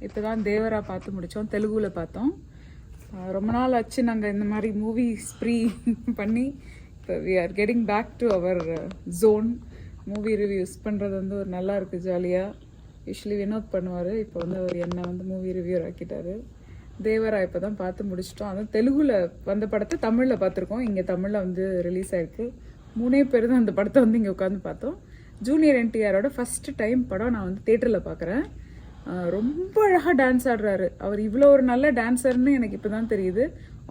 இப்போ தான் தேவரா பார்த்து முடித்தோம், தெலுங்குல பார்த்தோம். ரொம்ப நாள் ஆச்சு நாங்கள் இந்த மாதிரி மூவி ஸ்ப்ரீ பண்ணி. இப்போ we are getting back to our zone. Movie reviews பண்ணுறது வந்து ஒரு நல்லா இருக்குது, ஜாலியாக. யூஸ்வலி வினோத் பண்ணுவார், இப்போ வந்து அவர் என்னை வந்து மூவி ரிவ்யூர் ஆக்கிட்டாரு. தேவரா இப்போ தான் பார்த்து முடிச்சிட்டோம். அதுவும் தெலுங்குல வந்த படத்தை தமிழில் பார்த்துருக்கோம். இங்கே தமிழில் வந்து ரிலீஸ் ஆயிருக்கு. 3 பேர் தான் அந்த படத்தை வந்து இங்கே உட்காந்து பார்த்தோம். ஜூனியர் என்டிஆரோட ஃபஸ்ட்டு டைம் படம் நான் வந்து தேட்டரில் பார்க்குறேன். ரொம்ப அழகாக டான்ஸ் ஆடுறாரு அவர். இவ்வளோ ஒரு நல்ல டான்ஸர்னு எனக்கு இப்போ தான் தெரியுது.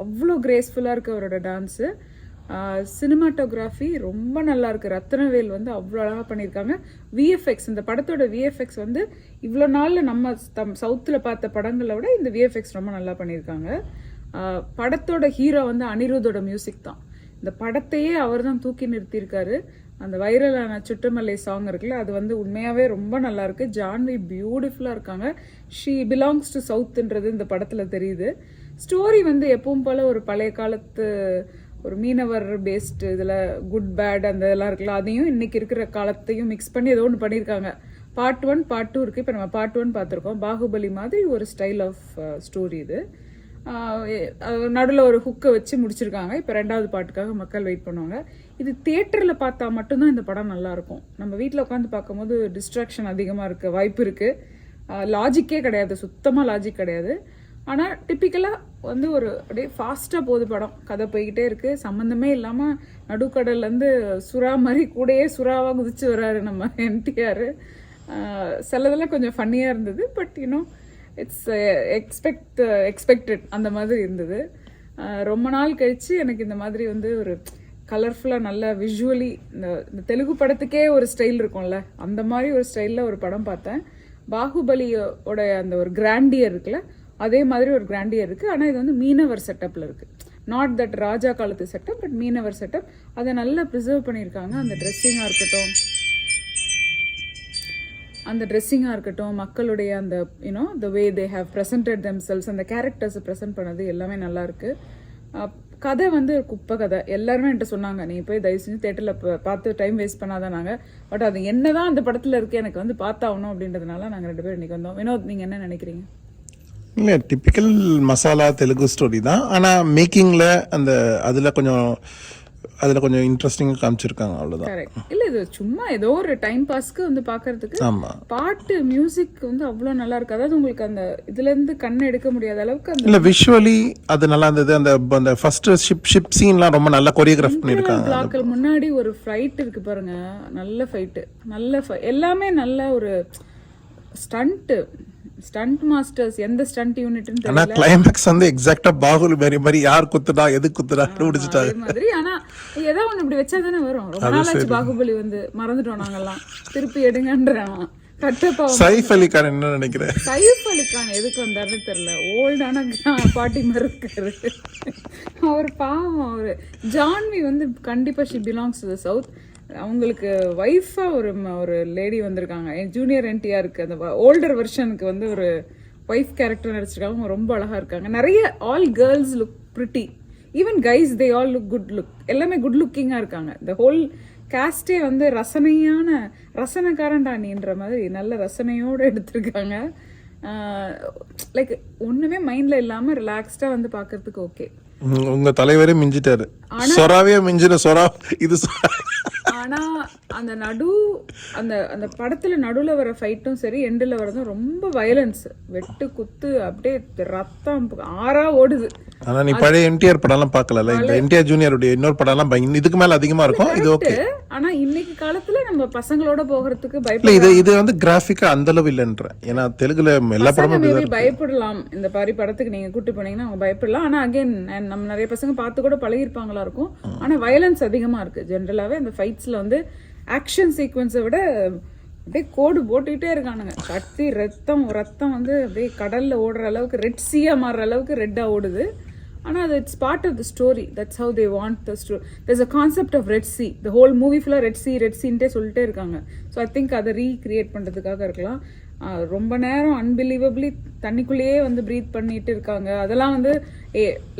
அவ்வளோ கிரேஸ்ஃபுல்லாக இருக்குது அவரோட டான்ஸு. சினிமாட்டோகிராஃபி ரொம்ப நல்லா இருக்குது. ரத்னவேல் வந்து அவ்வளோ அழகாக பண்ணியிருக்காங்க. விஎஃப்எக்ஸ், இந்த படத்தோட விஎஃப்எக்ஸ் வந்து இவ்வளோ நாளில் நம்ம சவுத்தில் பார்த்த படங்களை விட இந்த விஎஃப்எக்ஸ் ரொம்ப நல்லா பண்ணியிருக்காங்க. படத்தோட ஹீரோ வந்து அனிருத்தோட மியூசிக் தான். இந்த படத்தையே அவர் தான் தூக்கி நிறுத்தியிருக்காரு. அந்த வைரலான சுட்டுமலை சாங் இருக்குல்ல, அது வந்து உண்மையாகவே ரொம்ப நல்லா இருக்கு. ஜான்வி பியூட்டிஃபுல்லாக இருக்காங்க. ஷீ பிலாங்ஸ் டு சவுத்துன்றது இந்த படத்தில் தெரியுது. ஸ்டோரி வந்து எப்பவும் போல் ஒரு பழைய காலத்து ஒரு மீனவர் பேஸ்டு, இதில் குட் பேட் அந்த இதெல்லாம் இருக்குல்ல, அதையும் இன்னைக்கு இருக்கிற காலத்தையும் மிக்ஸ் பண்ணி ஏதோ ஒன்று பண்ணியிருக்காங்க. பார்ட் 1 பார்ட் 2 இருக்குது. இப்போ நம்ம பார்ட் 1 பார்த்துருக்கோம். பாகுபலி மாதிரி ஒரு ஸ்டைல் ஆஃப் ஸ்டோரி இது. நடுவில் ஒரு ஹுக்கை வச்சு முடிச்சிருக்காங்க. இப்போ 2வது பாட்டுக்காக மக்கள் வெயிட் பண்ணுவாங்க. இது தியேட்டரில் பார்த்தா மட்டும்தான் இந்த படம் நல்லாயிருக்கும். நம்ம வீட்டில் உட்காந்து பார்க்கும்போது டிஸ்ட்ராக்ஷன் அதிகமாக இருக்க வாய்ப்பு இருக்குது. லாஜிக்கே கிடையாது, சுத்தமாக லாஜிக் கிடையாது. ஆனால் டிப்பிக்கலாக வந்து ஒரு அப்படியே ஃபாஸ்ட்டாக போகுது படம். கதை போய்கிட்டே இருக்குது, சம்மந்தமே இல்லாமல் நடுக்கடல்லேருந்து சுறா மாதிரி கூடயே சுறாவாக குதிச்சு வர்றாரு நம்ம என்டிஆர். சிலதெல்லாம் கொஞ்சம் ஃபன்னியாக இருந்தது. பட் யூனோ இட்ஸ் எக்ஸ்பெக்டட் அந்த மாதிரி இருந்தது. ரொம்ப நாள் கழித்து எனக்கு இந்த மாதிரி வந்து ஒரு கலர்ஃபுல்லாக நல்ல விஷுவலி, இந்த தெலுங்கு படத்துக்கே ஒரு ஸ்டைல் இருக்கும்ல, அந்த மாதிரி ஒரு ஸ்டைலில் ஒரு படம் பார்த்தேன். பாகுபலியோட அந்த ஒரு கிராண்டியர் இருக்குல்ல, அதே மாதிரி ஒரு கிராண்டியர் இருக்குது. ஆனால் இது வந்து மீனவர் செட்டப்பில் இருக்குது. நாட் தட் ராஜா காலத்து செட்டப், பட் மீனவர் செட்டப். அதை நல்லா ப்ரிசர்வ் பண்ணியிருக்காங்க. அந்த ட்ரெஸ்ஸிங்காக இருக்கட்டும், மக்களுடைய அந்த you know the way they have presented themselves, அந்த கேரக்டர்ஸை ப்ரெசென்ட் பண்ணது எல்லாமே நல்லா இருக்கு. கதை வந்து குப்பை கதை. எல்லாருமே என்கிட்ட சொன்னாங்க, நீ போய் தயவு செஞ்சு தேட்டரில் பார்த்து டைம் வேஸ்ட் பண்ணாதான். நாங்கள் பட் அது என்னதான் அந்த படத்தில் இருக்குது எனக்கு வந்து பார்த்தாகணும் அப்படின்றதுனால நாங்கள் 2 பேரும் இன்றைக்கி வந்தோம். வினோத், நீங்கள் என்ன நினைக்கிறீங்க? இல்லை, டிப்பிக்கல் மசாலா தெலுங்கு ஸ்டோரி தான். ஆனால் மேக்கிங்கில் அந்த அதில் கொஞ்சம் இன்ட்ரெஸ்டிங்காக காமிச்சிருக்காங்க, அவ்வளோதான். இல்லை, இது சும்மா ஏதோ ஒரு டைம் பாஸ்க்கு வந்து பார்க்கறதுக்கு. ஆமாம், பாட்டு மியூசிக் வந்து அவ்வளோ நல்லா இருக்கு. அதாவது உங்களுக்கு அந்த இதுலேருந்து கண்ணை எடுக்க முடியாத அளவுக்கு அந்த இல்லை விஷுவலி அது நல்லா இருந்தது. அந்த ஃபர்ஸ்ட் ஷிப் சீன்லாம் ரொம்ப நல்லா கொரியோகிராஃப் பண்ணியிருக்காங்க. பிளாக்கள் முன்னாடி ஒரு ஃபைட் இருக்கு பாருங்க, நல்ல ஃபைட்டு, எல்லாமே நல்ல ஒரு ஸ்டண்ட் மாஸ்டர்ஸ். எந்த ஸ்டண்ட் யூனிட்னு தெரியல. ஆனா கிளைமாக்ஸ் வந்து எக்ஸாக்ட்டா பாகுபலி மாதிரி யார் குத்துடா எது குத்துடா முடிச்சிட்டாங்க மாதிரி. ஆனா ஏதோ ஒன்று இப்படி வச்சா தானே வரும். ரொம்ப நாளாச்சு பாகுபலி வந்து மறந்துட்டோம் நாங்கெல்லாம். திருப்பி எடுங்கன்றான். சைஃப் அலி கான் என்ன நினைக்கிறேன்? சைஃப் அலி கான் எதுக்கு வந்தாருன்னு தெரியல. ஓல்டான பாட்டி மாதிரி இருக்காரு அவர். பாவம் அவரு. ஜான்வி வந்து கண்டிப்பா she belongs to the south. அவங்களுக்கு ஒய்ஃபாக ஒரு லேடி வந்திருக்காங்க. ஜூனியர் என்டிஆருக்கு அந்த ஓல்டர் வெர்ஷனுக்கு வந்து ஒரு ஒய்ஃப் கேரக்டர் நடிச்சிருக்காங்க. அவங்க ரொம்ப அழகாக இருக்காங்க. நிறைய all girls look pretty, even guys they all look good look. எல்லாமே குட் லுக்கிங்காக இருக்காங்க. இந்த ஹோல் கேஸ்டே வந்து ரசனைக்காரன்டானின்ற மாதிரி நல்ல ரசனையோடு எடுத்திருக்காங்க. லைக் ஒன்றுமே மைண்டில் இல்லாமல் ரிலாக்ஸ்டாக வந்து பார்க்கறதுக்கு ஓகே. உங்க தலைவரே மிஞ்சிட்டாரு. சொராவே மிஞ்சின சொரா இது. ஆனா அந்த அந்த படத்துல நடுவுல வர ஃபைட்டும் சரி, எண்டில் வரதும் ரொம்ப வயலன்ஸ், வெட்டு குத்து, அப்படியே ரத்தம் ஆறா ஓடுது. ஆனா நீ பழைய என்டிஆர் படம்லாம் பார்க்கல. இந்த என்டிஆர் ஜூனியருடைய இன்னொரு படம்லாம் இதுக்கு மேல அதிகமா இருக்கும். இது ஓகே. ஆனா இன்னைக்கு காலத்துல நம்ம பசங்களோட போகிறதுக்கு பயப்படல. இது வந்து கிராஃபிக்கா அந்த அளவு இல்லன்ற. ஏன்னா தெலுங்குல எல்லா படமும் பயப்படலாம். இந்த மாதிரி படத்துக்கு நீங்க கூட்டி போனீங்கன்னா அவங்க பயப்படலாம். ஆனா அகைன் நம்ம நிறைய பசங்க பார்த்து கூட பழகிருப்பாங்களா இருக்கும். ஆனா வயலன்ஸ் அதிகமா இருக்கு. ஜென்ரலாவே அந்த ஃபைட்ஸ்ல வந்து ஆக்ஷன் சீக்வன்ஸை விட அப்படியே கோடு போட்டுக்கிட்டே இருக்கானுங்க. கத்தி ரத்தம் வந்து அப்படியே கடல்ல ஓடுற அளவுக்கு, ரெட் சீயா மாறுற அளவுக்கு ரெட்டா ஓடுது. ஆனால் அது it's part of the story. That's how they want the story. There's a concept of red sea. The whole movie ஃபுல்லாக ரெட் சீன்ட்டே சொல்லிட்டே இருக்காங்க. ஸோ ஐ திங்க் அதை ரீக்ரியேட் பண்ணுறதுக்காக இருக்கலாம். ரொம்ப நேரம் அன்பிலீவபிளி தண்ணிக்குள்ளேயே வந்து ப்ரீத் பண்ணிட்டு இருக்காங்க. அதெல்லாம் வந்து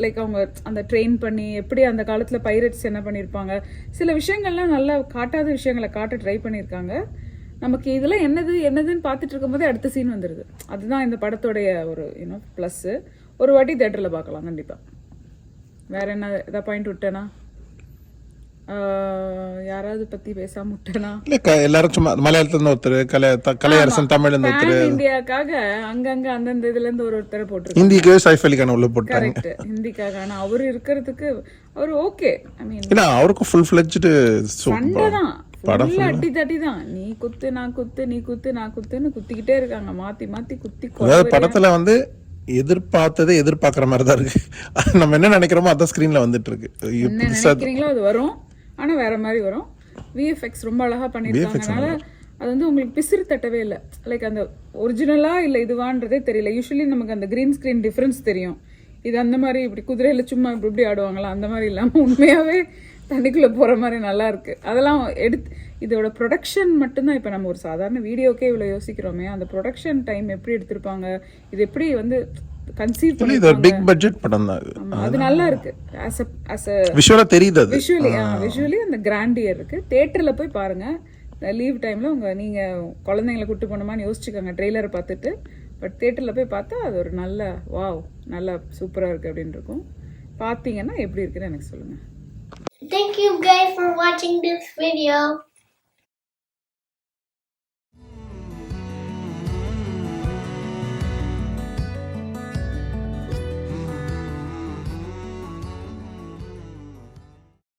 லைக் அவங்க அந்த ட்ரெயின் பண்ணி எப்படி அந்த காலத்தில் பைரட்ஸ் என்ன பண்ணியிருப்பாங்க, சில விஷயங்கள்லாம் நல்லா காட்டாத விஷயங்களை காட்ட ட்ரை பண்ணியிருக்காங்க. நமக்கு இதெல்லாம் என்னதுன்னு பார்த்துட்டு இருக்கும்போதே அடுத்த சீன் வந்துடுது. அதுதான் இந்த படத்தோடைய ஒரு ப்ளஸ்ஸு. ஒரு வாட்டி தேட்டரில் பார்க்கலாம் கண்டிப்பாக. வேற என்ன ஏதாவது பாயிண்ட் விட்டேனா? யாராவது பற்றி பேசாமல் விட்டேனா? இல்லை, எல்லாரும் சும்மா மலையாளத்துலேருந்து ஒருத்தர், கலையரசன் தமிழ்லேருந்து ஒருத்தர், இந்தியாக்காக அங்கங்கே அந்தந்த இதுலேருந்து ஒருத்தரை போட்டிருக்காங்க. ஹிந்திக்கு சைஃப் அலிகான உள்ள போட்டாங்க. கரெக்ட், ஹிந்திக்காக. ஆனால் அவர் இருக்கிறதுக்கு அவர் ஓகே. ஐ மீன் ஏன்னா அவருக்கும் ஃபுல் ஃப்ளெட்ஜ்டு சண்டை தான், ஃபுல்லாக அடி தட்டி தான். நீ குத்து நான் குத்து, நீ குத்து நான் குத்துன்னு குத்திக்கிட்டே இருக்காங்க, மாற்றி மாற்றி குத்தி. அதாவது படத்தில் வந்து எதிர்பார்த்ததே எதிர்பார்க்குற மாதிரி தான் இருக்கு. நம்ம என்ன நினைக்கிறோமோ அதான் ஸ்க்ரீனில் வந்துட்டு இருக்கு. என்ன நினைக்கிறீங்களோ அது வரும், ஆனால் வேற மாதிரி வரும். விஎஃப்எக்ஸ் ரொம்ப அழகாக பண்ணியிருக்காங்கனால அது வந்து உங்களுக்கு பிசிறு தட்டவே இல்லை. லைக் அந்த ஒரிஜினலா இல்லை இதுவான்றதே தெரியல. யூஸ்வலி நமக்கு அந்த கிரீன் ஸ்க்ரீன் டிஃப்ரென்ஸ் தெரியும். இது அந்த மாதிரி இப்படி குதிரையில் சும்மா இப்படி ஆடுவாங்களா அந்த மாதிரி இல்லாமல் உண்மையாகவே தண்ணிக்குள்ளே போகிற மாதிரி நல்லா இருக்கு. அதெல்லாம் இதோட ப்ரொடக்ஷன் மட்டும்தான். இப்போ நம்ம ஒரு சாதாரண வீடியோக்கே இவ்வளோ யோசிக்கிறோமே, அந்த ப்ரொடக்ஷன் டைம் எப்படி எடுத்திருப்பாங்க, இது எப்படி வந்து கன்சீவ் பண்ணி. இது ஒரு பிக் பட்ஜெட் படம் தான். அது நல்லா இருக்கு. விஷுவலா தெரியுது. அது விஷுவலி அந்த கிராண்டியர் இருக்கு. தியேட்டரில் போய் பாருங்க. லீவ் டைம்ல நீங்க குழந்தைங்களை கூட்டு போனோமான்னு யோசிச்சுக்கோங்க ட்ரெய்லரை பார்த்துட்டு. பட் தியேட்டரில் போய் பார்த்தா அது ஒரு நல்ல வாவ், நல்லா சூப்பராக இருக்கு அப்படின்னு இருக்கும். பார்த்தீங்கன்னா எப்படி இருக்குன்னு எனக்கு சொல்லுங்க. Thank you guys for watching this video.